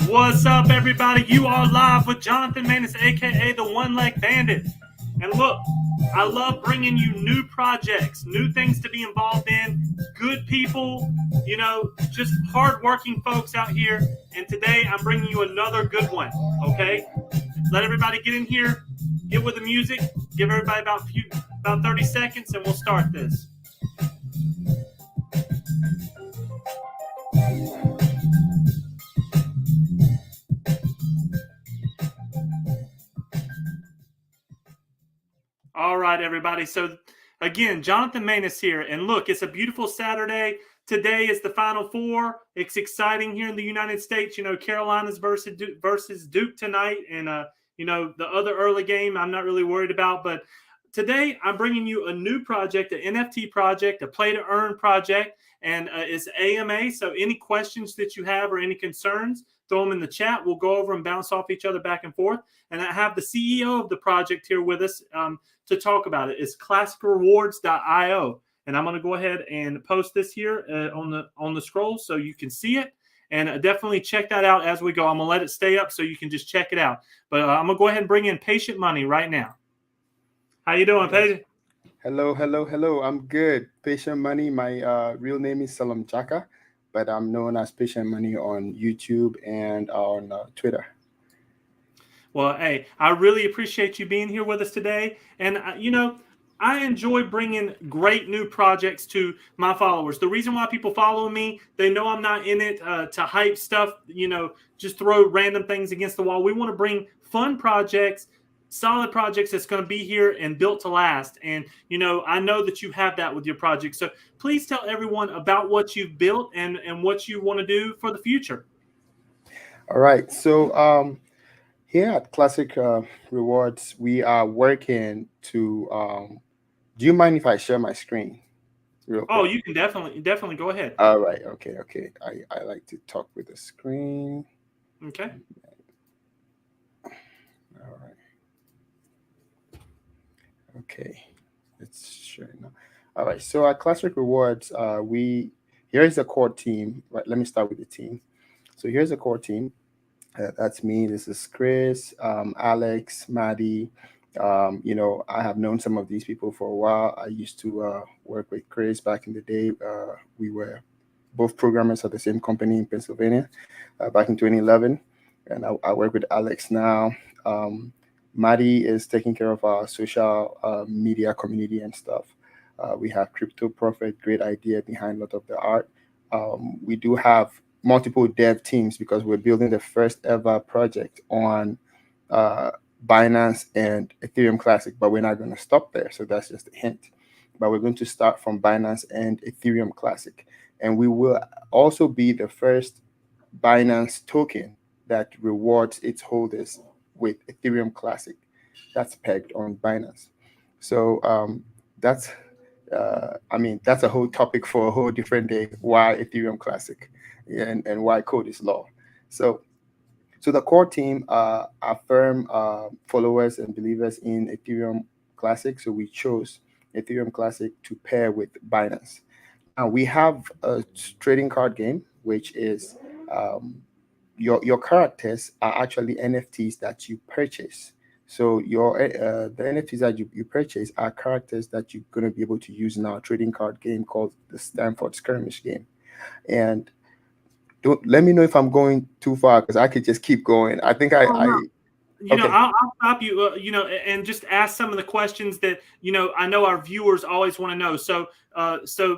What's up, everybody? You are live with Jonathan Manus, aka the One Leg Bandit. And look, I love bringing you new projects, new things to be involved in, good people, just hardworking folks out here. And today I'm bringing you another good one. Okay, let everybody get in here, get with the music, give everybody about 30 seconds, and we'll start this. All right, everybody. So, again, Jonathan Manus here. And look, it's a beautiful Saturday. Today is the Final Four. It's exciting here in the United States. Carolina's versus Duke tonight. And, the other early game I'm not really worried about. But today I'm bringing you a new project, an NFT project, a play-to-earn project. And it's AMA. So any questions that you have or any concerns, throw them in the chat. We'll go over and bounce off each other back and forth. And I have the CEO of the project here with us to talk about it. It's classicrewards.io. And I'm going to go ahead and post this here on the scroll so you can see it. And definitely check that out as we go. I'm going to let it stay up so you can just check it out. But I'm going to go ahead and bring in Patient Money right now. How you doing, Patient? Hello. I'm good. Patient Money. My real name is Selorm Dzaka, but I'm known as Patient Money on YouTube and on Twitter. Well, hey, I really appreciate you being here with us today. And, I enjoy bringing great new projects to my followers. The reason why people follow me, they know I'm not in it to hype stuff, just throw random things against the wall. We want to bring fun projects, solid projects that's going to be here and built to last. And, I know that you have that with your project. So please tell everyone about what you've built and what you want to do for the future. All right. So here at Classic Rewards, we are working to. Do you mind if I share my screen real Oh, quick? you can definitely go ahead. All right. Okay. I like to talk with the screen. Okay. All right. Okay. It's sharing now. All right. So at Classic Rewards, here is the core team. Right. Let me start with the team. So here's the core team. That's me. This is Chris, Alex, Maddie. I have known some of these people for a while. I used to work with Chris back in the day. We were both programmers at the same company in Pennsylvania back in 2011. And I work with Alex now. Maddie is taking care of our social media community and stuff. We have Crypto Prophet, great idea behind a lot of the art. We do have multiple dev teams because we're building the first ever project on uh, Binance and Ethereum Classic, but we're not going to stop there. So that's just a hint. But we're going to start from Binance and Ethereum Classic. And we will also be the first Binance token that rewards its holders with Ethereum Classic. That's pegged on Binance. So that's, that's a whole topic for a whole different day. Why Ethereum Classic and why code is law. So the core team are firm followers and believers in Ethereum Classic. So we chose Ethereum Classic to pair with Binance. Now we have a trading card game, which is your characters are actually NFTs that you purchase. So the NFTs that you purchase are characters that you're going to be able to use in our trading card game called the Stanford Skirmish game. And don't let me know if I'm going too far because I could just keep going. I think Oh, no. okay. I'll stop you, and just ask some of the questions that, I know our viewers always want to know. So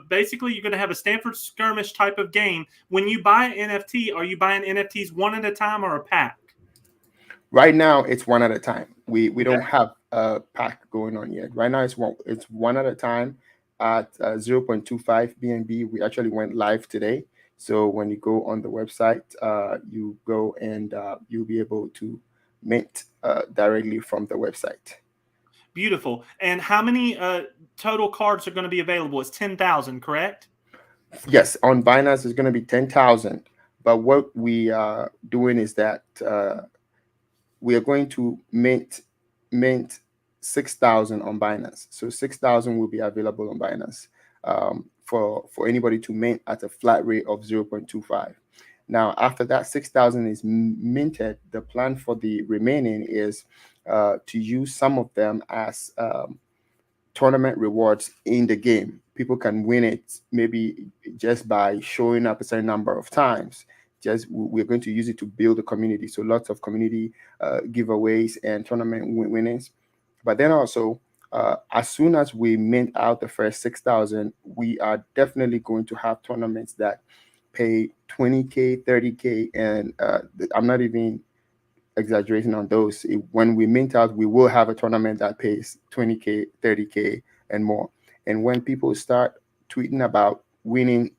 basically you're going to have a Stanford Skirmish type of game. When you buy an NFT, are you buying NFTs one at a time or a pack? Right now it's one at a time. We Okay. don't have a pack going on yet. Right now it's one at a time at 0.25 BNB. We actually went live today. So when you go on the website, you go and you'll be able to mint directly from the website. Beautiful. And how many total cards are going to be available? It's 10,000, correct? Yes, on Binance it's going to be 10,000. But what we are doing is that we are going to mint 6,000 on Binance. So 6,000 will be available on Binance for anybody to mint at a flat rate of 0.25. Now, after that 6,000 is minted, the plan for the remaining is to use some of them as tournament rewards in the game. People can win it maybe just by showing up a certain number of times. Just we're going to use it to build a community. So lots of community giveaways and tournament winnings. But then also, as soon as we mint out the first 6,000, we are definitely going to have tournaments that pay 20K, 30K, and I'm not even exaggerating on those. When we mint out, we will have a tournament that pays 20K, 30K, and more. And when people start tweeting about winning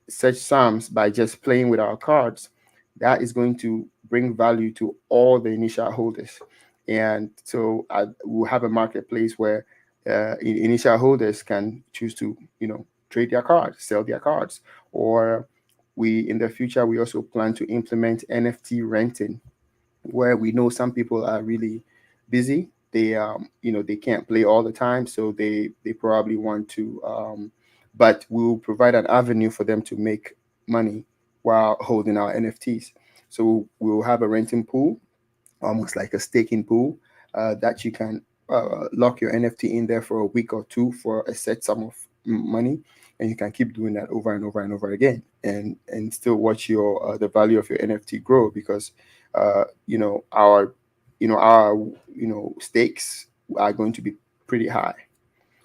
such sums by just playing with our cards, that is going to bring value to all the initial holders. And so we'll have a marketplace where initial holders can choose to, trade their cards, sell their cards, or in the future, we also plan to implement NFT renting, where we know some people are really busy. They they can't play all the time, so they probably want to, but we'll provide an avenue for them to make money while holding our NFTs. So we'll have a renting pool, almost like a staking pool, that you can lock your NFT in there for a week or two for a set sum of money, and you can keep doing that over and over and over again, and still watch your the value of your NFT grow, because our stakes are going to be pretty high.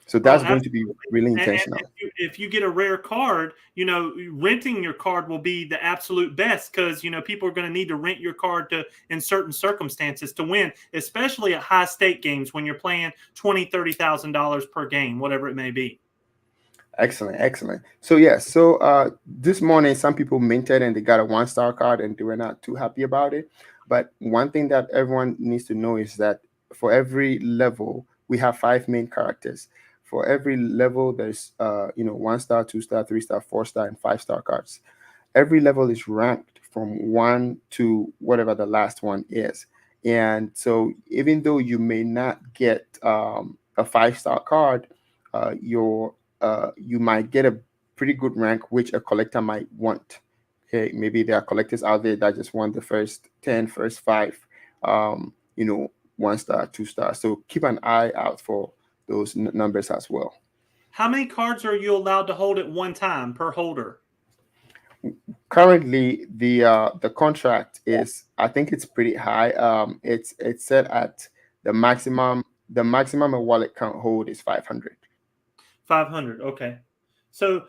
So Oh, that's going to be really and intentional. if you get a rare card, renting your card will be the absolute best, because people are going to need to rent your card in certain circumstances to win, especially at high stake games when you're playing $20,000-$30,000 per game, whatever it may be. Excellent, excellent. So yeah, this morning some people minted and they got a 1-star card and they were not too happy about it. But one thing that everyone needs to know is that for every level we have 5 main characters. For every level there's 1-star, 2-star, 3-star, 4-star, and 5-star cards. Every level is ranked from 1 to whatever the last one is. And so even though you may not get a 5-star card, you might get a pretty good rank, which a collector might want. Okay, maybe there are collectors out there that just want the first 10, first 5, 1-star, 2-star. So keep an eye out for those numbers as well. How many cards are you allowed to hold at one time per holder? Currently, the contract is, I think it's pretty high. It's set at the maximum. The maximum a wallet can hold is 500. 500. Okay. So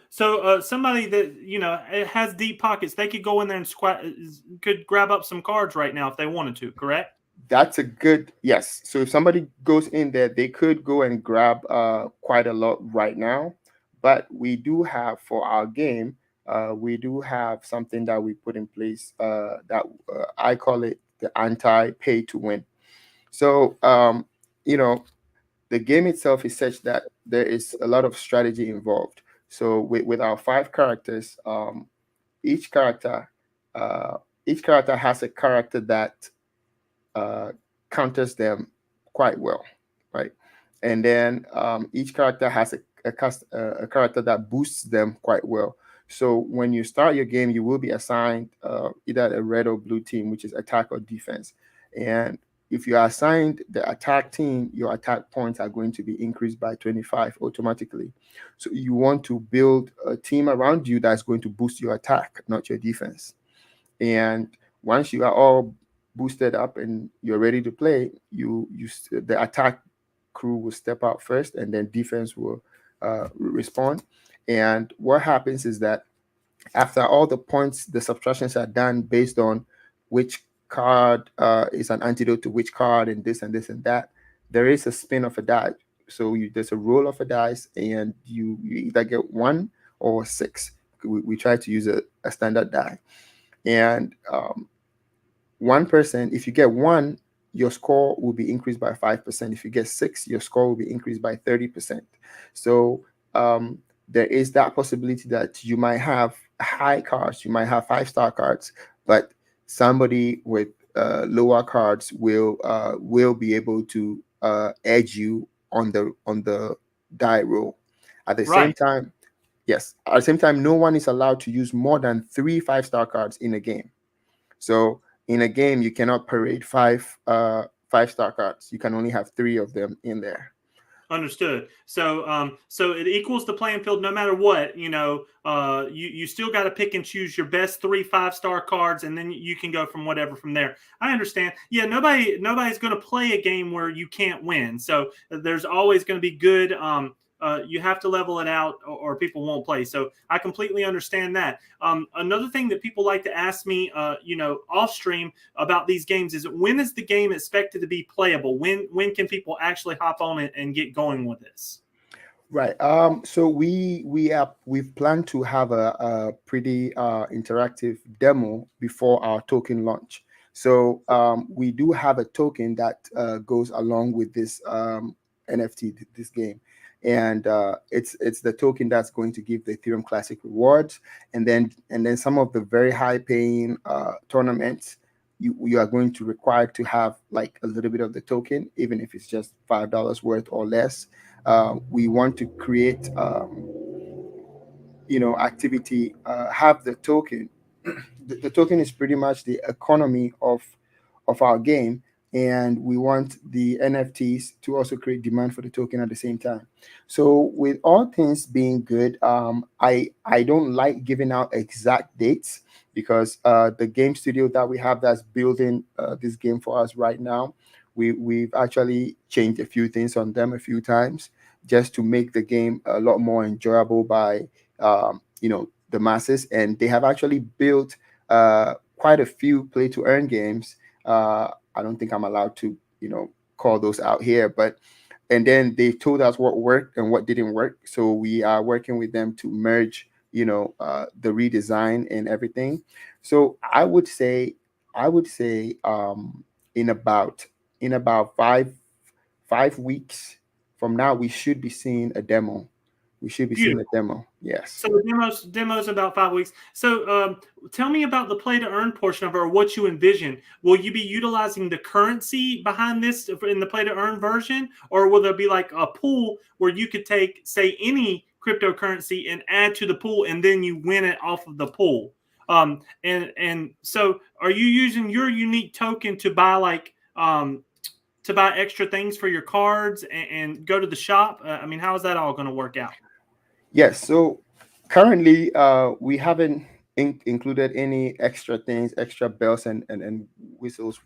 somebody that has deep pockets, they could go in there and could grab up some cards right now if they wanted to. Correct? That's a good, yes. So if somebody goes in there, they could go and grab quite a lot right now. But we do have, for our game, we do have something that we put in place that I call it the anti-pay to win. So the game itself is such that there is a lot of strategy involved. So with our 5 characters, each character each character has a character that counters them quite well, right? And then each character has a character that boosts them quite well. So when you start your game, you will be assigned either a red or blue team, which is attack or defense. And if you are assigned the attack team, your attack points are going to be increased by 25 automatically. So you want to build a team around you that's going to boost your attack, not your defense. And once you are all boosted up and you're ready to play, the attack crew will step out first, and then defense will respond. And what happens is that after all the points, the subtractions are done based on which card is an antidote to which card, and this and this and that. There is a spin of a die. So there's a roll of a dice, and you either get 1 or 6. We try to use a standard die. And one person, if you get 1, your score will be increased by 5%. If you get 6, your score will be increased by 30%. So there is that possibility that you might have high cards, you might have 5-star cards, but somebody with lower cards will be able to edge you on the die roll. At the same time, Yes. At the same time, no one is allowed to use more than 3 5-star cards in a game. So in a game, you cannot parade 5 5-star cards. You can only have 3 of them in there. Understood. So it equals the playing field no matter what. You still got to pick and choose your best 3 5-star cards, and then you can go from whatever from there. I understand. Yeah, nobody's going to play a game where you can't win. So there's always going to be good. You have to level it out, or people won't play. So I completely understand that. Another thing that people like to ask me, off stream about these games is, when is the game expected to be playable? When can people actually hop on it and get going with this? Right. So we've planned to have a pretty interactive demo before our token launch. So we do have a token that goes along with this NFT, this game, and it's the token that's going to give the Ethereum Classic rewards, and then some of the very high paying tournaments. You are going to require to have like a little bit of the token, even if it's just $5 worth or less. We want to create activity, have the token. The token is pretty much the economy of our game, and we want the NFTs to also create demand for the token at the same time. So with all things being good, I don't like giving out exact dates, because the game studio that we have that's building this game for us right now, we've actually changed a few things on them a few times, just to make the game a lot more enjoyable by the masses. And they have actually built quite a few play to earn games. I don't think I'm allowed to call those out here, but and then they told us what worked and what didn't work. So we are working with them to merge the redesign and everything. So I would say in about five weeks from now, we should be seeing a demo. We should be seeing a Beautiful. demo. Yes. So the demos about 5 weeks. So tell me about the play to earn portion of it, or what you envision. Will you be utilizing the currency behind this in the play to earn version, or will there be like a pool where you could take, say, any cryptocurrency and add to the pool, and then you win it off of the pool? And so are you using your unique token to buy to buy extra things for your cards and go to the shop? I mean, how is that all going to work out? Yes. So currently, we haven't included any extra things, extra bells and whistles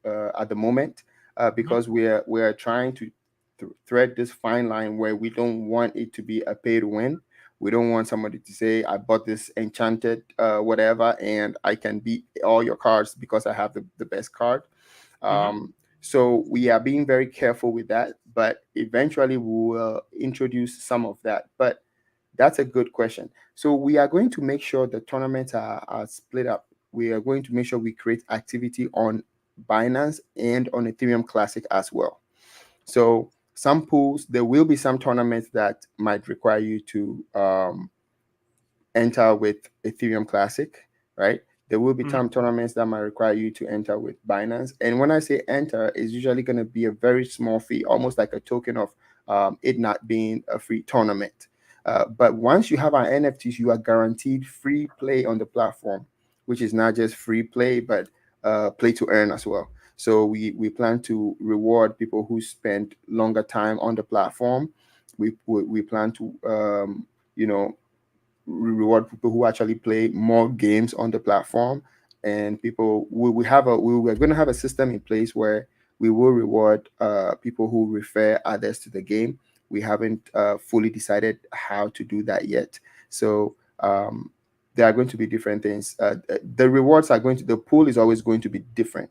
at the moment, Mhm. because we're trying to thread this fine line where we don't want it to be a pay to win. We don't want somebody to say, "I bought this enchanted whatever, and I can beat all your cards because I have the best card." Mhm. So we are being very careful with that, but eventually we will introduce some of that. But that's a good question. So we are going to make sure the tournaments are split up. We are going to make sure we create activity on Binance and on Ethereum Classic as well. So some pools, there will be some tournaments that might require you to enter with Ethereum Classic, right? There will be Mhm. some tournaments that might require you to enter with Binance. And when I say enter, it's usually going to be a very small fee, almost like a token of it not being a free tournament. But once you have our NFTs, you are guaranteed free play on the platform, which is not just free play, but play to earn as well. So we plan to reward people who spend longer time on the platform. We plan to you know reward people who actually play more games on the platform, and people we're going to have a system in place where we will reward people who refer others to the game. We haven't fully decided how to do that yet. So there are going to be different things. The rewards are going to the pool is always going to be different.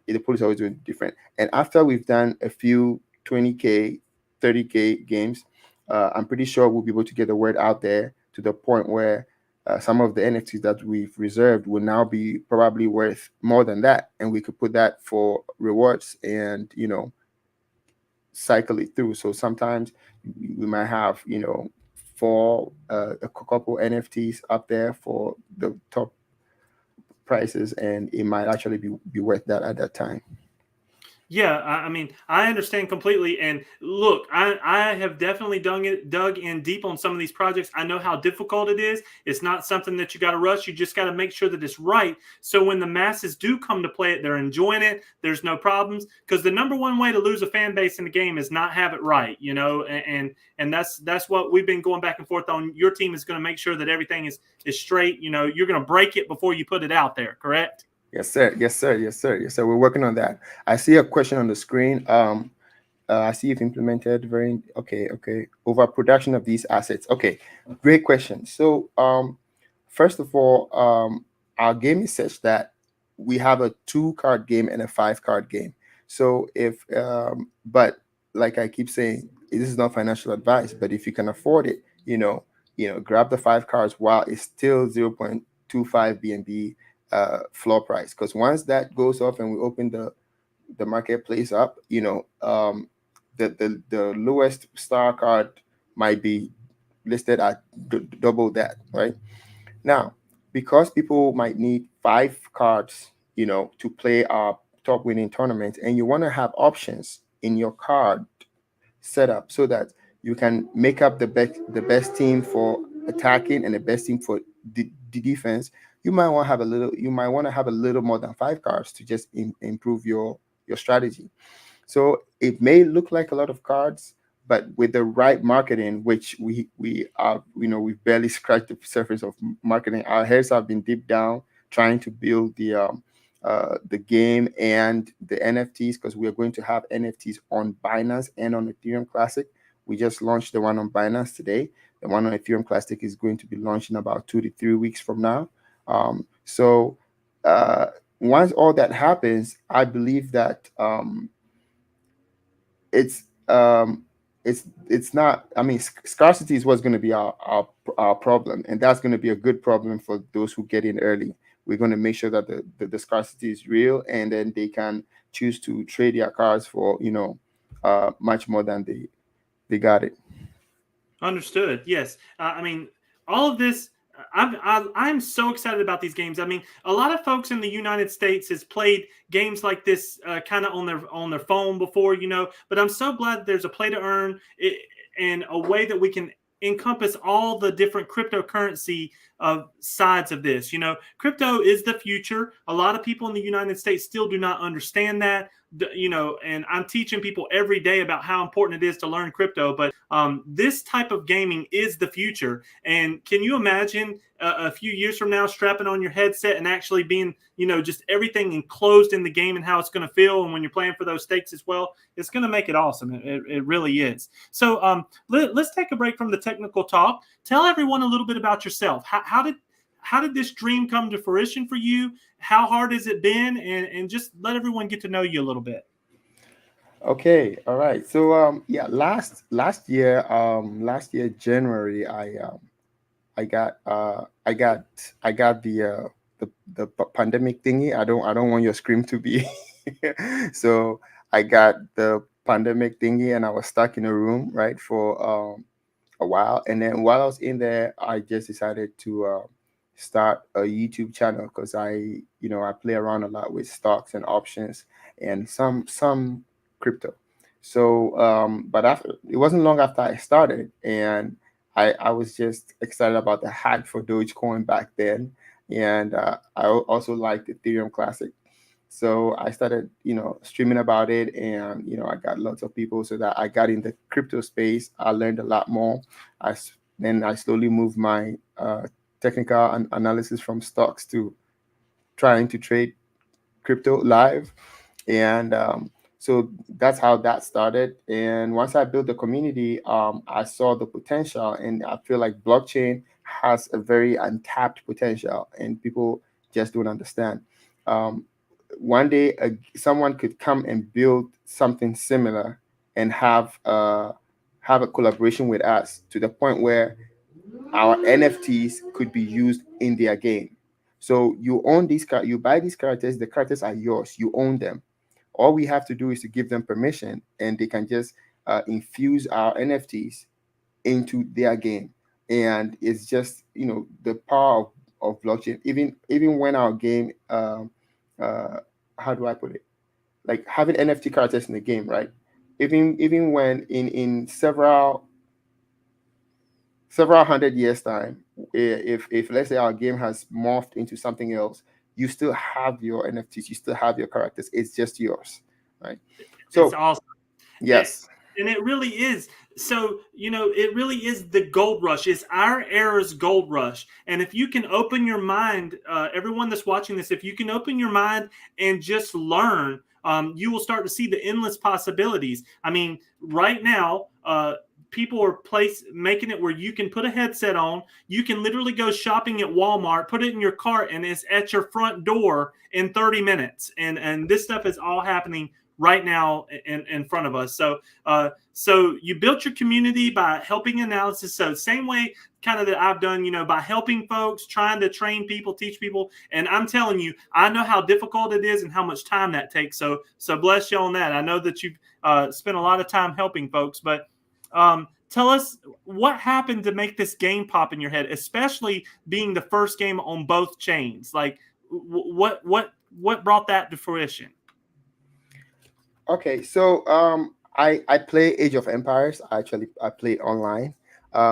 The pool is always going to be different. And after we've done a few 20K, 30K games, I'm pretty sure we'll be able to get the word out there to the point where some of the NFTs that we've reserved will now be probably worth more than that. And we could put that for rewards and, cycle it through. So sometimes we might have, for a couple NFTs up there for the top prices, and it might actually be worth that at that time. Yeah, I mean, I understand completely. And look, I have definitely dug in deep on some of these projects. I know how difficult it is. It's not something that you got to rush. You just got to make sure that it's right. So when the masses do come to play it, they're enjoying it. There's no problems. Because the number one way to lose a fan base in the game is not have it right. You know, and that's what we've been going back and forth on. Your team is going to make sure that everything is straight. You know, you're going to break it before you put it out there. Correct? Yes, sir. Yes, sir. Yes, sir. Yes, sir. We're working on that. I see a question on the screen. I see you've implemented very okay. Okay, overproduction of these assets. Okay, great question. So, first of all, our game is such that we have a 2 card game and a 5 card game. So if, but like I keep saying, this is not financial advice. But if you can afford it, grab the 5 cards while it's still 0.25 BNB floor price. Because once that goes off and we open the marketplace up, the lowest star card might be listed at double that, right? Now, because people might need 5 cards, to play our top winning tournament, and you want to have options in your card setup so that you can make up the best team for attacking and the best team for the defense. You might want to have a little more than 5 cards to just improve your strategy. So it may look like a lot of cards, but with the right marketing, which we are, we've barely scratched the surface of marketing. Our heads have been deep down trying to build the game and the NFTs, because we are going to have NFTs on Binance and on Ethereum Classic. We just launched the one on Binance today. The one on Ethereum Classic is going to be launched in about 2 to 3 weeks from now. So once all that happens, I believe that it's it's not. I mean, scarcity is what's going to be our problem, and that's going to be a good problem for those who get in early. We're going to make sure that the scarcity is real, and then they can choose to trade their cards for much more than they got it. Understood. Yes. I mean, all of this. I'm so excited about these games. I mean, a lot of folks in the United States has played games like this kind of on their phone before, But I'm so glad that there's a play to earn and a way that we can encompass all the different cryptocurrency sides of this. Crypto is the future. A lot of people in the United States still do not understand that. And I'm teaching people every day about how important it is to learn crypto. But this type of gaming is the future. And can you imagine a few years from now strapping on your headset and actually being, just everything enclosed in the game and how it's going to feel? And when you're playing for those stakes as well, it's going to make it awesome. It really is. So let's take a break from the technical talk. Tell everyone a little bit about yourself. How did this dream come to fruition for you? How hard has it been? And just let everyone get to know you a little bit. Okay, all right. So yeah, last year January, I got the pandemic thingy. I don't want your screen to be so I got the pandemic thingy, and I was stuck in a room, right, for a while. And then while I was in there, I just decided to start a YouTube channel, because I play around a lot with stocks and options and some crypto. So, but after it wasn't long after I started, and I was just excited about the hype for Dogecoin back then, and also liked Ethereum Classic. So I started, streaming about it, and I got lots of people, so that I got in the crypto space. I learned a lot more. Then I slowly moved my technical analysis from stocks to trying to trade crypto live, and so that's how that started. And once I built the community, I saw the potential, and I feel like blockchain has a very untapped potential, and people just don't understand. um, One day, someone could come and build something similar, and have a collaboration with us, to the point where our NFTs could be used in their game. So you own you buy these characters, the characters are yours, you own them. All we have to do is to give them permission, and they can just infuse our NFTs into their game. And it's just, the power of blockchain. Even when our game, uh, how do I put it? like having NFT characters in the game, right? Even when in several hundred years time, if let's say our game has morphed into something else, you still have your NFTs, you still have your characters. It's just yours, right? It's So awesome. And, yes. and it really is. So, it really is the gold rush. It's our era's gold rush. And if you can open your mind, everyone that's watching this, if you can open your mind and just learn, you will start to see the endless possibilities. I mean, right now, people are making it where you can put a headset on. You can literally go shopping at Walmart, put it in your cart, and it's at your front door in 30 minutes. And this stuff is all happening right now in front of us. So you built your community by helping analysis. So same way kind of that I've done, by helping folks, trying to train people, teach people. And I'm telling you, I know how difficult it is and how much time that takes. So bless you on that. I know that you've spent a lot of time helping folks, but tell us what happened to make this game pop in your head, especially being the first game on both chains. Like what brought that to fruition? Okay, so I play Age of Empires. Actually, I play online.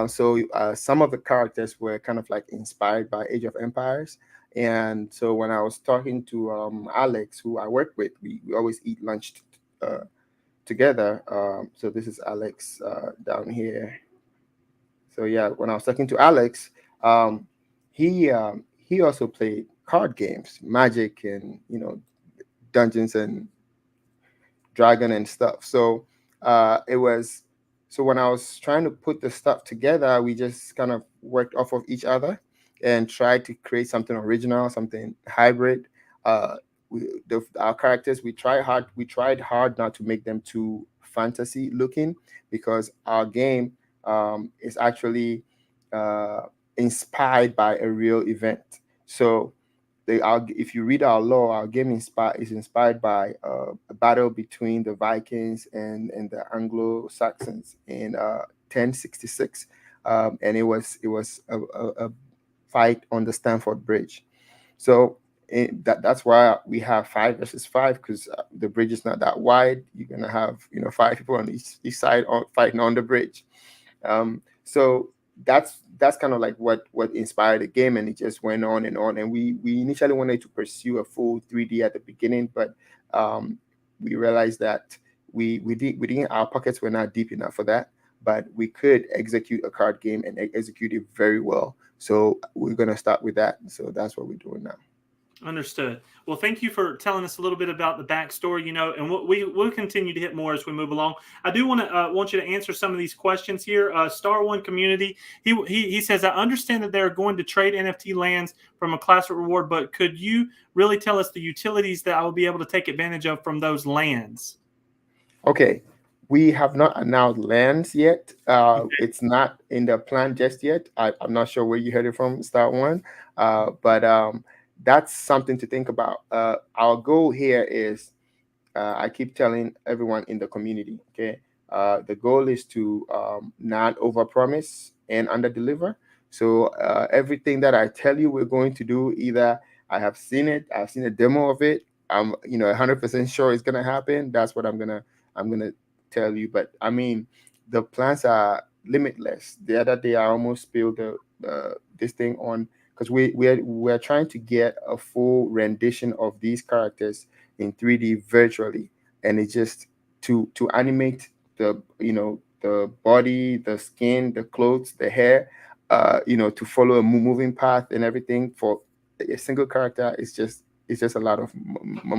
So some of the characters were kind of like inspired by Age of Empires. And so when I was talking to Alex, who I work with, we always eat lunch together. So this is Alex down here. So yeah, when I was talking to Alex, um, he also played card games, Magic, and Dungeons and Dragon and stuff. So it was so when I was trying to put the stuff together, we just kind of worked off of each other and tried to create something original, something hybrid. Our characters, we tried hard not to make them too fantasy looking, because our game is actually uh, inspired by a real event. So if you read our lore, our game is inspired by a battle between the Vikings and the Anglo Saxons in 1066, and it was a fight on the Stamford Bridge. So that's why we have 5 versus 5, because the bridge is not that wide. You're gonna have 5 people on each side fighting on the bridge. So that's kind of like what inspired the game, and it just went on and on. And we initially wanted to pursue a full 3D at the beginning, but we realized that we didn't our pockets were not deep enough for that. But we could execute a card game and execute it very well. So we're gonna start with that. So that's what we're doing now. Understood. Well, thank you for telling us a little bit about the backstory, and we'll continue to hit more as we move along. I do want you to answer some of these questions here. Star One Community, he says, I understand that they're going to trade NFT lands from a classic reward, but could you really tell us the utilities that I will be able to take advantage of from those lands? Okay, we have not announced lands yet. It's not in the plan just yet. I'm not sure where you heard it from, Star One, but that's something to think about. Our goal here is, I keep telling everyone in the community, okay, the goal is to not overpromise and underdeliver. So everything that I tell you we're going to do, either I've seen a demo of it, I'm 100% sure it's gonna happen. That's what I'm gonna tell you. But I mean, the plans are limitless. The other day I almost spilled this thing on, because we're trying to get a full rendition of these characters in 3D virtually, and it's just to animate the body, the skin, the clothes, the hair, to follow a moving path and everything for a single character. It's just a lot of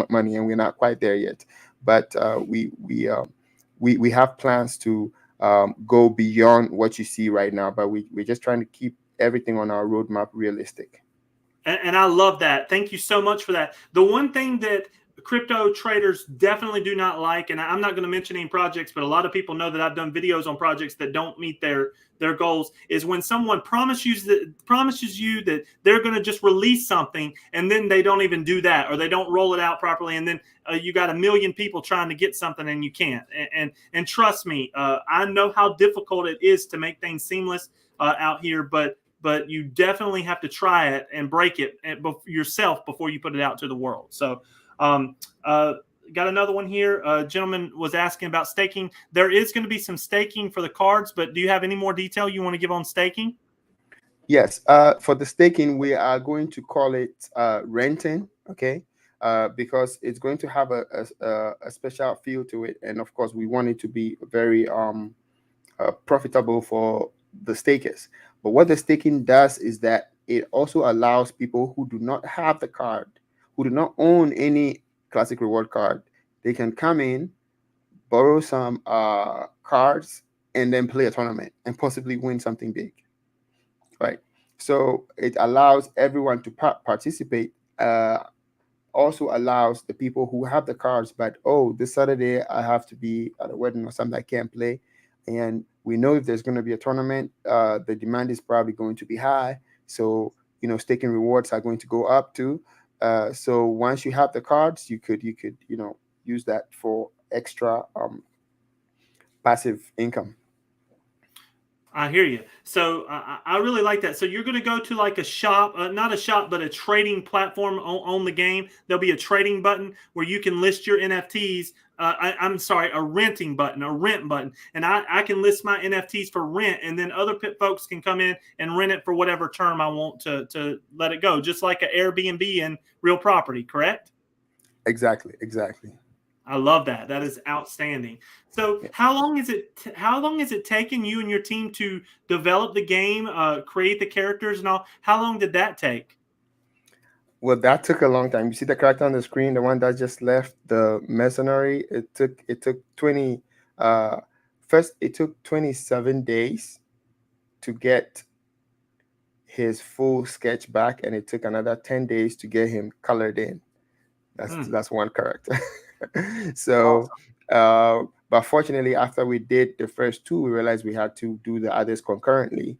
money, and we're not quite there yet. But we have plans to go beyond what you see right now. But we're just trying to keep everything on our roadmap realistic. And I love that. Thank you so much for that. The one thing that crypto traders definitely do not like, and I'm not going to mention any projects, but a lot of people know that I've done videos on projects that don't meet their goals, is when someone promises you that they're going to just release something and then they don't even do that, or they don't roll it out properly, and then you got a million people trying to get something and you can't. And trust me, I know how difficult it is to make things seamless out here, but you definitely have to try it and break it yourself before you put it out to the world. So, got another one here. A gentleman was asking about staking. There is going to be some staking for the cards, but do you have any more detail you want to give on staking? Yes. For the staking, we are going to call it renting. Okay. Because it's going to have a special feel to it, and of course, we want it to be very profitable for the stakers. But what the staking does is that it also allows people who do not have the card, who do not own any classic reward card, they can come in, borrow some cards, and then play a tournament and possibly win something big, right? So it allows everyone to participate. Also allows the people who have the cards, but oh, this Saturday I have to be at a wedding or something, I can't play. And we know if there's going to be a tournament, the demand is probably going to be high. So, staking rewards are going to go up too. So once you have the cards, you could, use that for extra passive income. I hear you. So I really like that. So you're going to go to like a shop, not a shop, but a trading platform on the game. There'll be a trading button where you can list your NFTs. I'm sorry, a renting button, a rent button. And I can list my NFTs for rent, and then other folks can come in and rent it for whatever term I want to let it go, just like an Airbnb in real property, correct? Exactly. I love that. That is outstanding. So, Yeah. how long is it? How long has it taken you and your team to develop the game, create the characters, and all? How long did that take? Well, that took a long time. You see the character on the screen, the one that just left, the mercenary. It took 20. First, it took 27 days to get his full sketch back, and it took another 10 days to get him colored in. That's one character. So, Awesome. but fortunately, after we did the first two, we realized we had to do the others concurrently,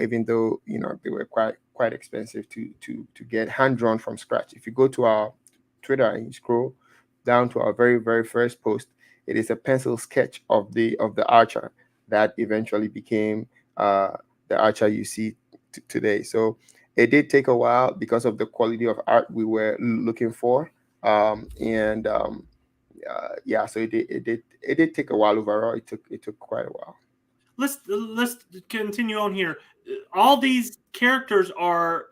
even though they were quite expensive to get hand drawn from scratch. If you go to our Twitter and you scroll down to our very very first post, it is a pencil sketch of the archer that eventually became the archer you see today. So it did take a while because of the quality of art we were looking for, and yeah, so it did take a while overall. It took quite a while. Let's continue on here. All these characters are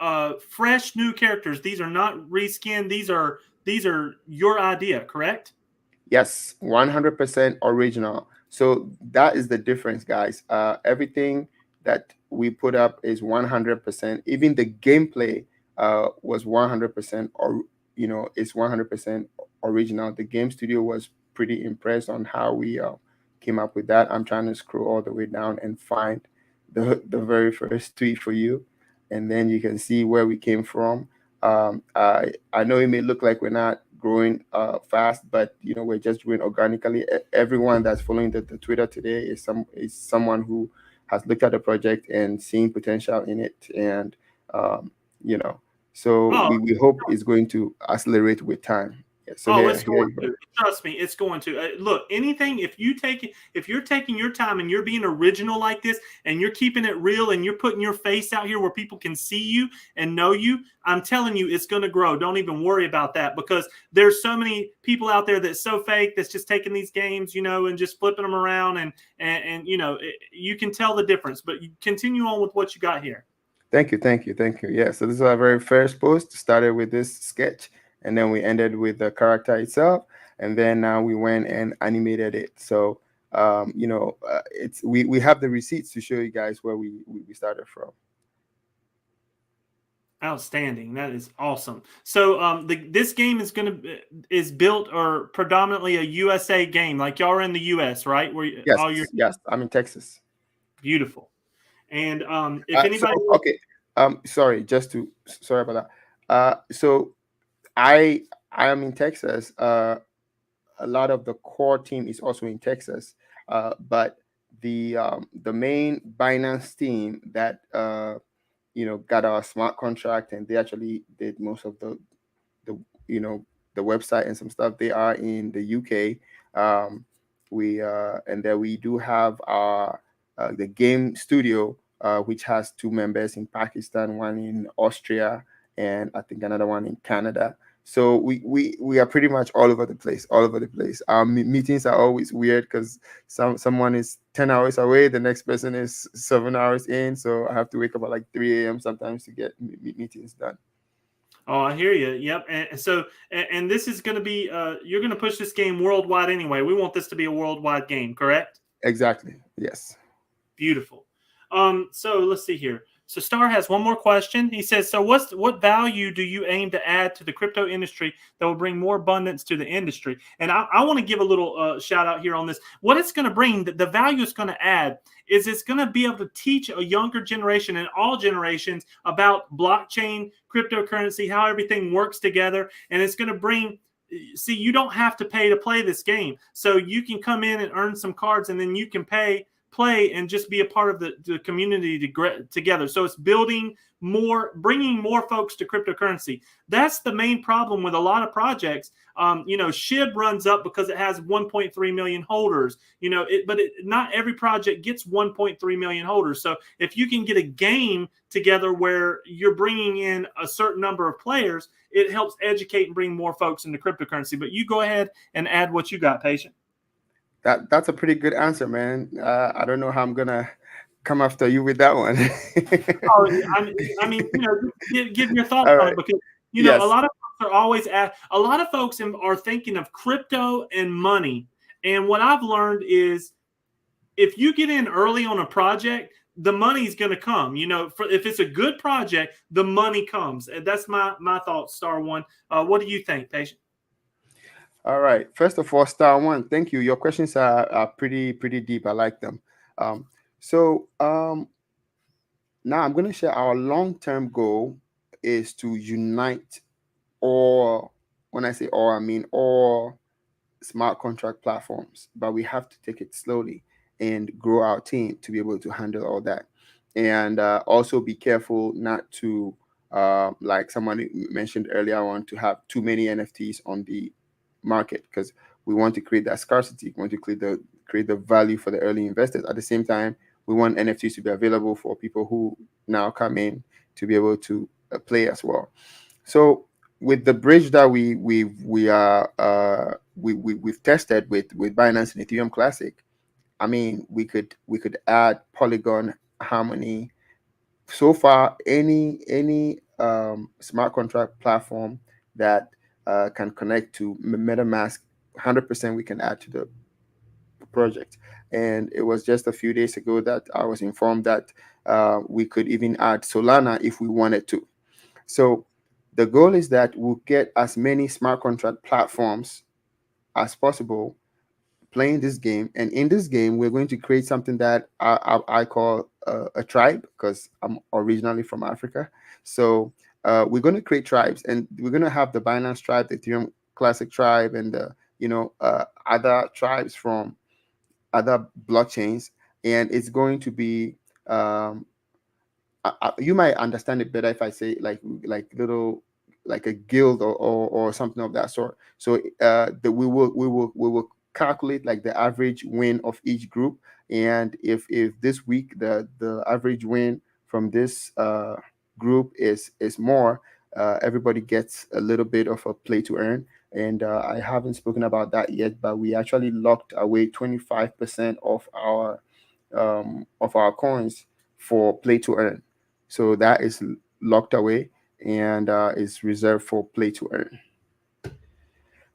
fresh new characters. These are not reskinned. These are your idea, correct? Yes, 100% original. So that is the difference, guys. Everything that we put up is 100%. Even the gameplay was 100%, or it's 100% original. The game studio was pretty impressed on how we came up with that. I'm trying to scroll all the way down and find the very first tweet for you, and then you can see where we came from. I know it may look like we're not growing fast, but we're just growing organically. Everyone that's following the Twitter today is someone who has looked at the project and seen potential in it, and um, you know, so Oh, we hope it's going to accelerate with time. Yeah, so Oh, here it's here going you go. to. Trust me, it's going to. Look, anything if you're taking your time and you're being original like this and you're keeping it real and you're putting your face out here where people can see you and know you, I'm telling you, it's going to grow. Don't even worry about that, because there's so many people out there that's so fake, that's just taking these games, and just flipping them around, and you can tell the difference. But you continue on with what you got here. Thank you. Yeah, so this is our very first post. Started with this sketch, and then we ended with the character itself, and then now we went and animated it. So, it's we have the receipts to show you guys where we started from. Outstanding. That is awesome. So this game is built or predominantly a USA game. Like y'all are in the US, right? Yes, All your yes, I'm in Texas. beautiful. And if So anybody okay, sorry about that. So I am in Texas. A lot of the core team is also in Texas, but the main Binance team that got our smart contract, and they actually did most of the you know the website and some stuff. They are in the UK. We and then we do have our the game studio, which has two members in Pakistan, one in Austria, and I think another one in Canada. So we are pretty much all over the place, all over the place. Our meetings are always weird because someone is 10 hours away, the next person is 7 hours in, so I have to wake up at like 3 a.m. sometimes to get meetings done. Oh, I hear you. Yep. And so, and this is going to be, you're going to push this game worldwide anyway. We want this to be a worldwide game, correct? Exactly. Yes. Beautiful. So let's see here. So Star has one more question. He says, "So what value do you aim to add to the crypto industry that will bring more abundance to the industry?" And I want to give a little shout out here on this. What it's going to bring, the value it's going to add, is it's going to be able to teach a younger generation and all generations about blockchain, cryptocurrency, how everything works together, and it's going to bring. See, you don't have to pay to play this game, so you can come in and earn some cards, and then you can play and just be a part of the community together. So it's building more, bringing more folks to cryptocurrency. That's the main problem with a lot of projects. SHIB runs up because it has 1.3 million holders. But not every project gets 1.3 million holders. So if you can get a game together where you're bringing in a certain number of players, it helps educate and bring more folks into cryptocurrency. But you go ahead and add what you got, Patient. That's a pretty good answer, man. I don't know how I'm gonna come after you with that one. Oh, I mean, give your thoughts All on right. it because a Yes. lot of folks are always a lot of folks are thinking of crypto and money, and what I've learned is if you get in early on a project, the money's going to come. If it's a good project, the money comes. And that's my thoughts. Star One, what do you think, Patient? All right. First of all, Star One, thank you. Your questions are pretty deep. I like them. Um, so now I'm going to share our long-term goal is to unite all. When I say all, I mean all smart contract platforms, but we have to take it slowly and grow our team to be able to handle all that. And also be careful not to, like someone mentioned earlier on, to have too many NFTs on the market because we want to create that scarcity. We want to create the value for the early investors. At the same time, we want NFTs to be available for people who now come in to be able to play as well. So with the bridge that we've tested with Binance and Ethereum Classic, I mean we could add Polygon, Harmony. So far, any smart contract platform that can connect to MetaMask, 100% we can add to the project. And it was just a few days ago that I was informed that we could even add Solana if we wanted to. So the goal is that we'll get as many smart contract platforms as possible playing this game. And in this game, we're going to create something that I call a tribe because I'm originally from Africa. So we're going to create tribes, and we're going to have the Binance tribe, the Ethereum Classic tribe, and the other tribes from other blockchains. And it's going to be you might understand it better if I say like little like a guild or something of that sort. So we will calculate like the average win of each group, and if this week the average win from this group is more, everybody gets a little bit of a play to earn. And I haven't spoken about that yet, but we actually locked away 25% of our coins for play to earn. So that is locked away and is reserved for play to earn.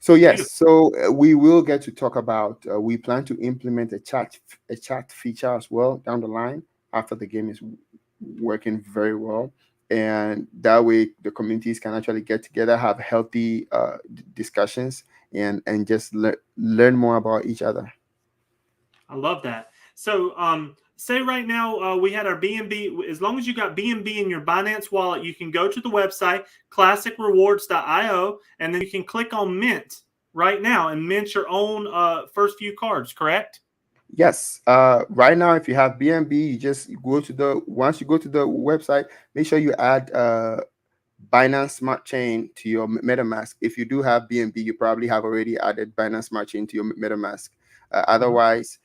So yes, Beautiful. so we will get to talk about. We plan to implement a chat feature as well down the line after the game is working very well, and that way the communities can actually get together, have healthy discussions, and just learn more about each other. I love that. So, say right now we had our BNB. As long as you got BNB in your Binance wallet, you can go to the website classicrewards.io, and then you can click on Mint right now and mint your own first few cards. Correct? Yes. Right now, if you have BNB, you just go to the once you go to the website, make sure you add Binance Smart Chain to your MetaMask. If you do have BNB, you probably have already added Binance Smart Chain to your MetaMask. Otherwise,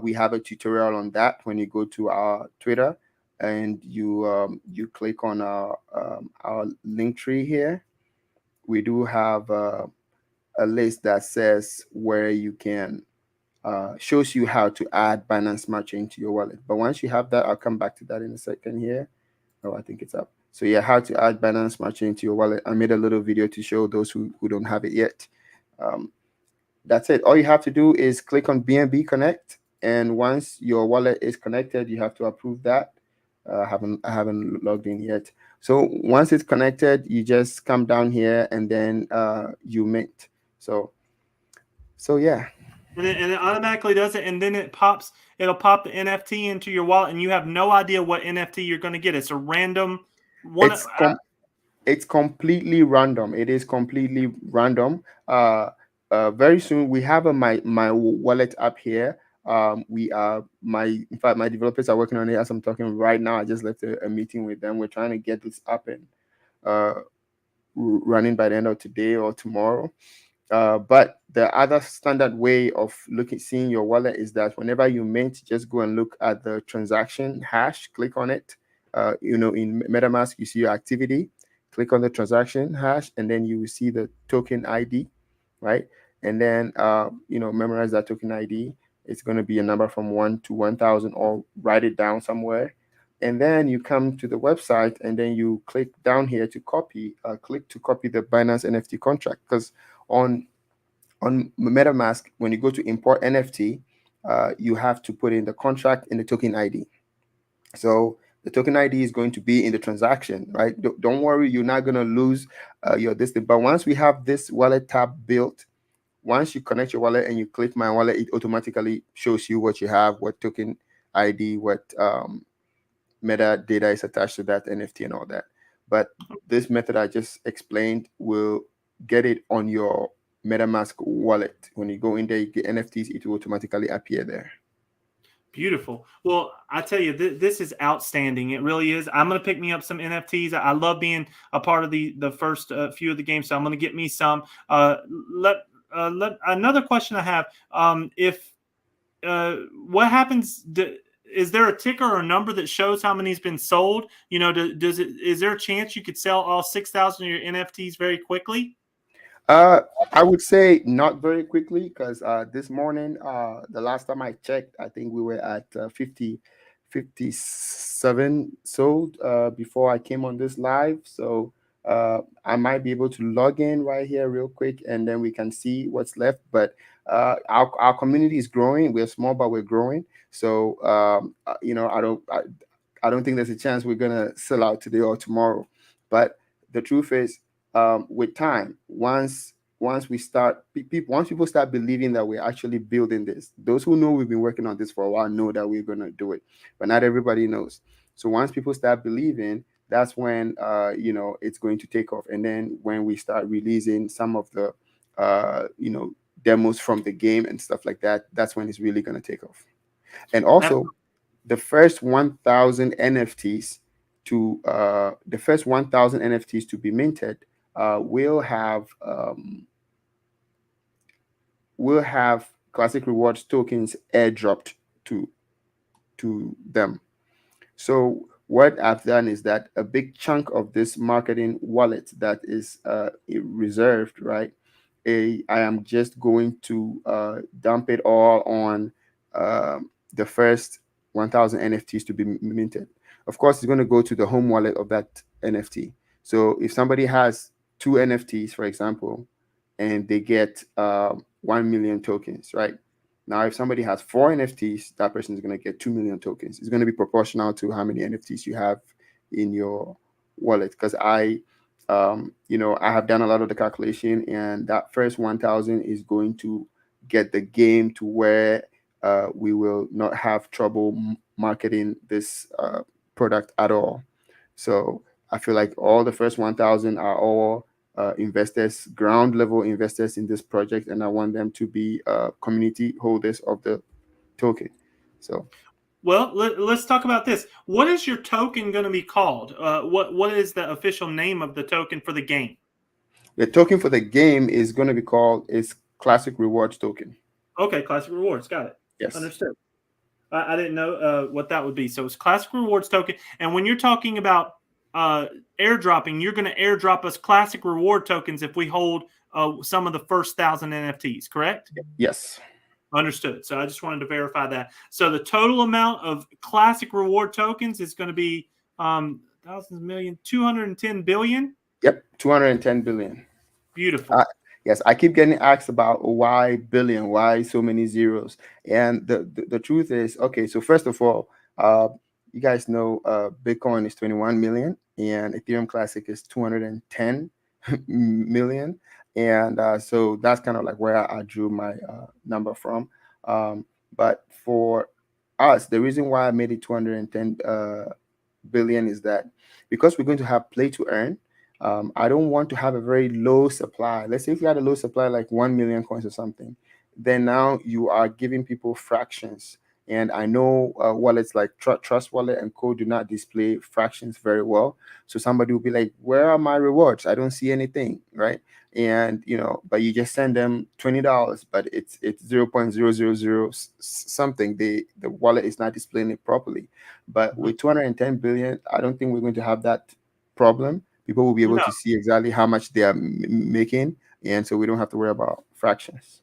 we have a tutorial on that when you go to our Twitter and you click on our link tree here, we do have a list that says where you can shows you how to add Binance Smart Chain to your wallet. But once you have that, I'll come back to that in a second here. Oh, I think it's up. So yeah, how to add Binance Smart Chain to your wallet. I made a little video to show those who don't have it yet. Um, that's it. All you have to do is click on BNB Connect, and once your wallet is connected, you have to approve that. I haven't logged in yet. So once it's connected, you just come down here and then you mint. So yeah. And it automatically does it, and then it'll pop the NFT into your wallet, and you have no idea what NFT you're going to get. It's a random one. It's it's completely random. It is completely random. Very soon we have my wallet up here. We are in fact my developers are working on it as I'm talking right now. I just left a meeting with them. We're trying to get this up and uh, running by the end of today or tomorrow. But the other standard way of seeing your wallet is that whenever you mint, just go and look at the transaction hash, click on it. In MetaMask, you see your activity, click on the transaction hash, and then you will see the token ID, right? And then, memorize that token ID. It's going to be a number from 1 to 1,000, or write it down somewhere. And then you come to the website, and then you click down here to click to copy the Binance NFT contract, because on MetaMask, when you go to import NFT, you have to put in the contract and the token ID. So the token ID is going to be in the transaction, right? Don't worry, you're not going to lose your this thing. But once we have this wallet tab built, once you connect your wallet and you click my wallet, it automatically shows you what you have, what token ID, what metadata is attached to that NFT and all that. But this method I just explained will get it on your MetaMask wallet. When you go in there, you get NFTs, it will automatically appear there. Beautiful. Well, I tell you, this is outstanding. It really is. I'm going to pick me up some NFTs. I love being a part of the first few of the games, so I'm going to get me some. Another question I have: what happens? Is there a ticker or a number that shows how many's been sold? Is there a chance you could sell all 6,000 of your NFTs very quickly? I would say not very quickly, because this morning, the last time I checked, I think we were at 57 sold before I came on this live. So I might be able to log in right here real quick, and then we can see what's left. But our community is growing. We're small, but we're growing. So I don't think there's a chance we're gonna sell out today or tomorrow. But the truth is, with time, once people start believing that we're actually building this, those who know we've been working on this for a while know that we're going to do it, but not everybody knows. So once people start believing, that's when it's going to take off. And then when we start releasing some of the demos from the game and stuff like that, that's when it's really going to take off. And also, the first 1,000 NFTs to be minted will have classic rewards tokens airdropped to them. So what I've done is that a big chunk of this marketing wallet that is reserved, right? I am just going to dump it all on the first 1,000 NFTs to be minted. Of course, it's going to go to the home wallet of that NFT. So if somebody has 2 NFTs, for example, and they get 1 million tokens, right? Now, if somebody has 4 NFTs, that person is going to get 2 million tokens. It's going to be proportional to how many NFTs you have in your wallet. Because I have done a lot of the calculation, and that first 1,000 is going to get the game to where we will not have trouble marketing this product at all. So I feel like all the first 1,000 are all investors, ground level investors in this project, and I want them to be community holders of the token. So, well, let's talk about this. What is your token going to be called? What is the official name of the token for the game? the token for the game is going to be called Classic Rewards Token. Okay, Classic Rewards. Got it. Yes. Understood. I didn't know what that would be. So it's Classic Rewards Token. And when you're talking about airdropping, you're going to airdrop us classic reward tokens if we hold some of the first 1,000 NFTs, correct? Yes. Understood. So I just wanted to verify that. So the total amount of classic reward tokens is going to be thousands, million, 210 billion. Yep, 210 billion. Beautiful. Yes, I keep getting asked about why billion, why so many zeros. And the truth is, okay, so first of all, you guys know Bitcoin is 21 million and Ethereum Classic is 210 million. And so that's kind of like where I drew my number from. But for us, the reason why I made it 210 billion is that because we're going to have play to earn, I don't want to have a very low supply. Let's say if you had a low supply, like 1 million coins or something, then now you are giving people fractions. And I know wallets like Trust Wallet and Co do not display fractions very well. So somebody will be like, "Where are my rewards? I don't see anything," right? And but you just send them $20, but it's 0.000 something. The wallet is not displaying it properly. But with 210 billion, I don't think we're going to have that problem. People will be able No. to see exactly how much they are making, and so we don't have to worry about fractions.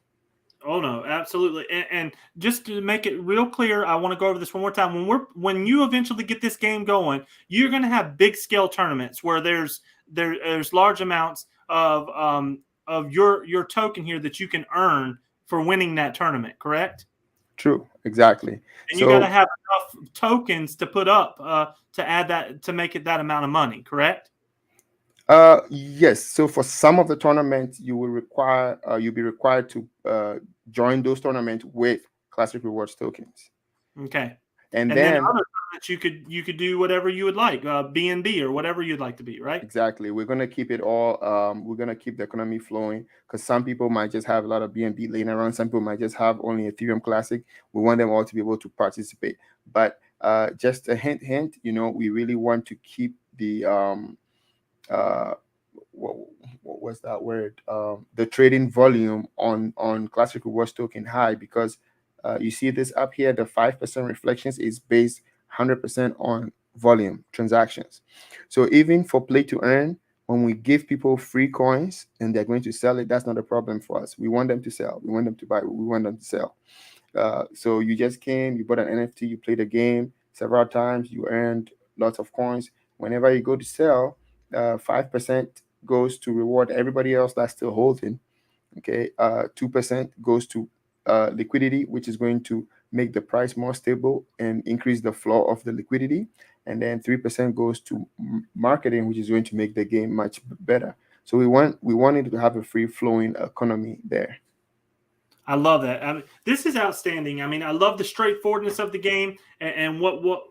Oh no, absolutely. And just to make it real clear, I want to go over this one more time. When you eventually get this game going, you're going to have big scale tournaments where there's large amounts of your token here that you can earn for winning that tournament. Correct? True, exactly. And you got to So have enough tokens to put up to add that to make it that amount of money. Correct? yes. So for some of the tournaments, you'll be required to join those tournaments with Classic Rewards tokens. Okay. And And then then other tournaments you could do whatever you would like, BNB or whatever you'd like to be, right? exactly, we're gonna keep it all. We're gonna keep the economy flowing because some people might just have a lot of BNB laying around. Some people might just have only Ethereum Classic. We want them all to be able to participate. But just a hint, we really want to keep the uh, what was that word? The trading volume on Classic Rewards token high because you see this up here. The 5% reflections is based 100% on volume transactions. So even for play to earn, when we give people free coins and they're going to sell it, that's not a problem for us. We want them to sell. We want them to buy. We want them to sell. So you just came, you bought an NFT, you played a game several times, you earned lots of coins. Whenever you go to sell, 5% goes to reward everybody else that's still holding. Okay, 2% goes to liquidity, which is going to make the price more stable and increase the flow of the liquidity. And then 3% goes to marketing, which is going to make the game much better. So we wanted to have a free flowing economy there. I love that. I mean, this is outstanding. I mean, I love the straightforwardness of the game and what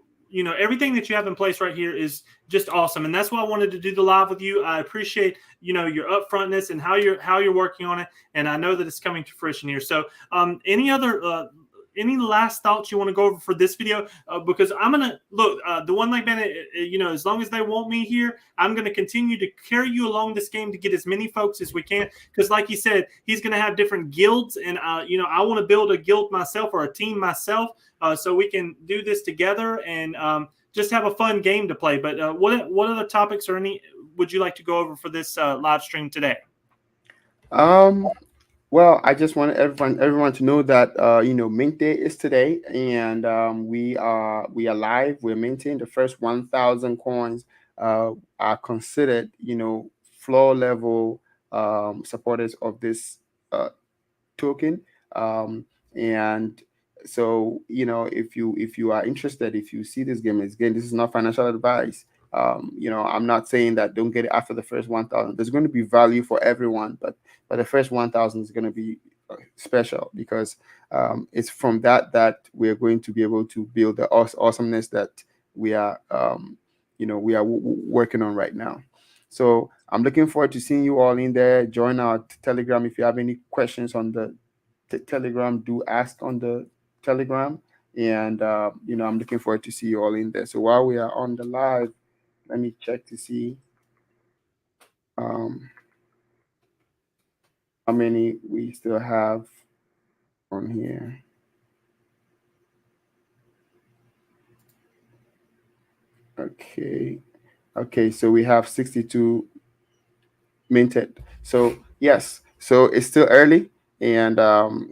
everything that you have in place right here is just awesome. And that's why I wanted to do the live with you. I appreciate your upfrontness and how you're working on it. And I know that it's coming to fruition here. So, any last thoughts you want to go over for this video? Because I'm gonna look the one like Bennett. As long as they want me here, I'm gonna continue to carry you along this game to get as many folks as we can. Because, like you said, he's gonna have different guilds, and I want to build a guild myself or a team myself, so we can do this together and just have a fun game to play. But what other topics or any would you like to go over for this live stream today? Well, I just want everyone to know that Mint Day is today, and we are live. We're minting the first 1,000 coins. Are considered floor level supporters of this token, and so if you are interested, if you see this game, this is not financial advice. I'm not saying that don't get it after the first 1,000. There's going to be value for everyone, but the first 1,000 is going to be special because it's from that we're going to be able to build the awesomeness that we are working on right now. So I'm looking forward to seeing you all in there. Join our Telegram. If you have any questions on the Telegram, do ask on the Telegram. And I'm looking forward to see you all in there. So while we are on the live, let me check to see how many we still have on here. Okay. Okay, so we have 62 minted. So yes, so it's still early, and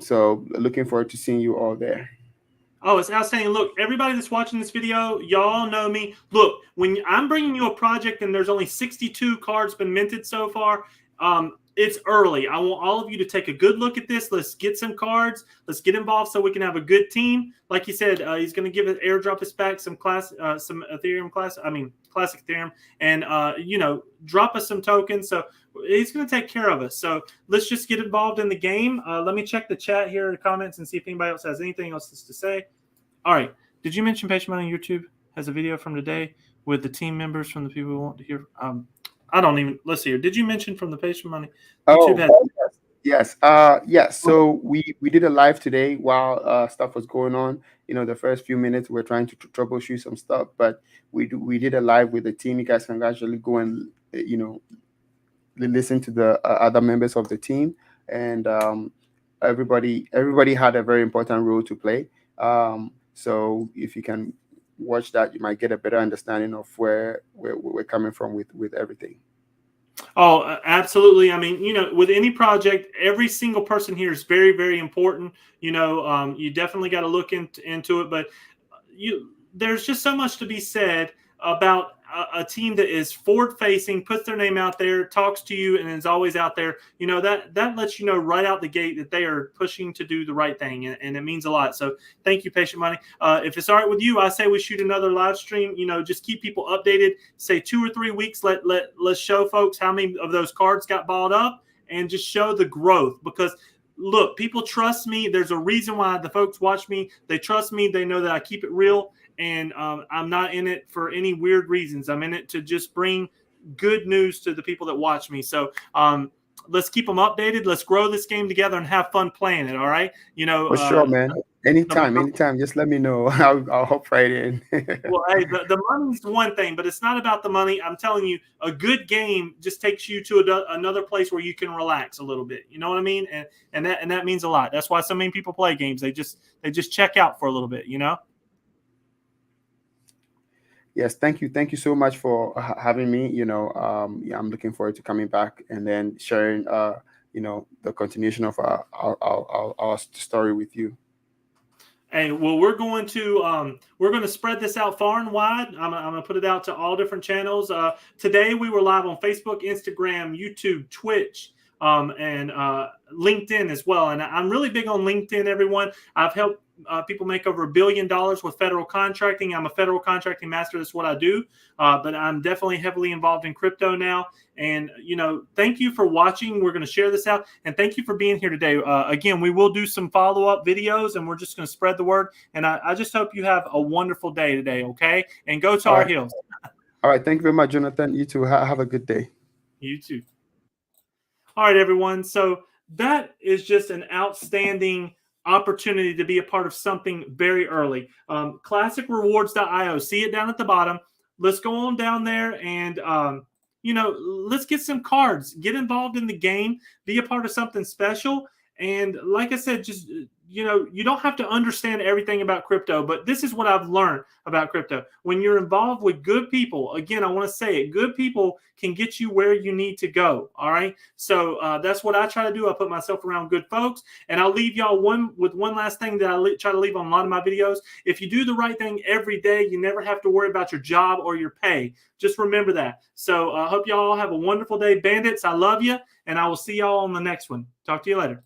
so looking forward to seeing you all there. Oh, it's outstanding. Look, everybody that's watching this video, y'all know me. Look, when I'm bringing you a project and there's only 62 cards been minted so far, it's early. I want all of you to take a good look at this. Let's get some cards. Let's get involved so we can have a good team. Like he said, he's going to give it airdrop us back some some Ethereum classic Ethereum, and drop us some tokens. So he's going to take care of us. So let's just get involved in the game. Let me check the chat here, the comments, and see if anybody else has anything else to say. All right. Did you mention Patient Money on YouTube has a video from today with the team members from the people who want to hear? I don't even. Let's see here. Did you mention from the Patient Money? YouTube has. Yes. So we did a live today while stuff was going on. The first few minutes we're trying to troubleshoot some stuff, but we did a live with the team. You guys can actually go and listen to the other members of the team, and everybody had a very important role to play. So if you can watch that, you might get a better understanding of where we're coming from with everything. Oh, absolutely. I mean, with any project, every single person here is very, very important. You definitely got to look into it, but there's just so much to be said about a team that is forward facing, puts their name out there, talks to you, and is always out there. That lets you know right out the gate that they are pushing to do the right thing, and it means a lot. So thank you, Patient Money. If it's all right with you, I say we shoot another live stream. Just keep people updated. Say 2 or 3 weeks. Let's show folks how many of those cards got balled up, and just show the growth. Because look, people trust me. There's a reason why the folks watch me. They trust me. They know that I keep it real. And I'm not in it for any weird reasons. I'm in it to just bring good news to the people that watch me. So let's keep them updated. Let's grow this game together and have fun playing it. All right. For sure, man. Anytime. Just let me know. I'll hop right in. Well, hey, the money's one thing, but it's not about the money. I'm telling you, a good game just takes you to another place where you can relax a little bit. You know what I mean? And that means a lot. That's why so many people play games. They just check out for a little bit. Yes, thank you so much for having me. I'm looking forward to coming back and then sharing, the continuation of our story with you. Hey, well, we're going to spread this out far and wide. I'm gonna put it out to all different channels. Today we were live on Facebook, Instagram, YouTube, Twitch, and LinkedIn as well. And I'm really big on LinkedIn, everyone. I've helped people make over $1 billion with federal contracting. I'm a federal contracting master. That's what I do. But I'm definitely heavily involved in crypto now. And, thank you for watching. We're going to share this out. And thank you for being here today. Again, we will do some follow-up videos, and we're just going to spread the word. And I just hope you have a wonderful day today, okay? And go Tar Heels. All right. Thank you very much, Jonathan. You too. Have a good day. You too. All right, everyone. So that is just an outstanding opportunity to be a part of something very early. ClassicRewards.io. See it down at the bottom. Let's go on down there and, let's get some cards. Get involved in the game. Be a part of something special. And like I said, just, you don't have to understand everything about crypto, but this is what I've learned about crypto. When you're involved with good people, again, I want to say it, good people can get you where you need to go. All right. So that's what I try to do. I put myself around good folks, and I'll leave y'all with one last thing that I try to leave on a lot of my videos. If you do the right thing every day, you never have to worry about your job or your pay. Just remember that. So I hope y'all have a wonderful day. Bandits, I love you, and I will see y'all on the next one. Talk to you later.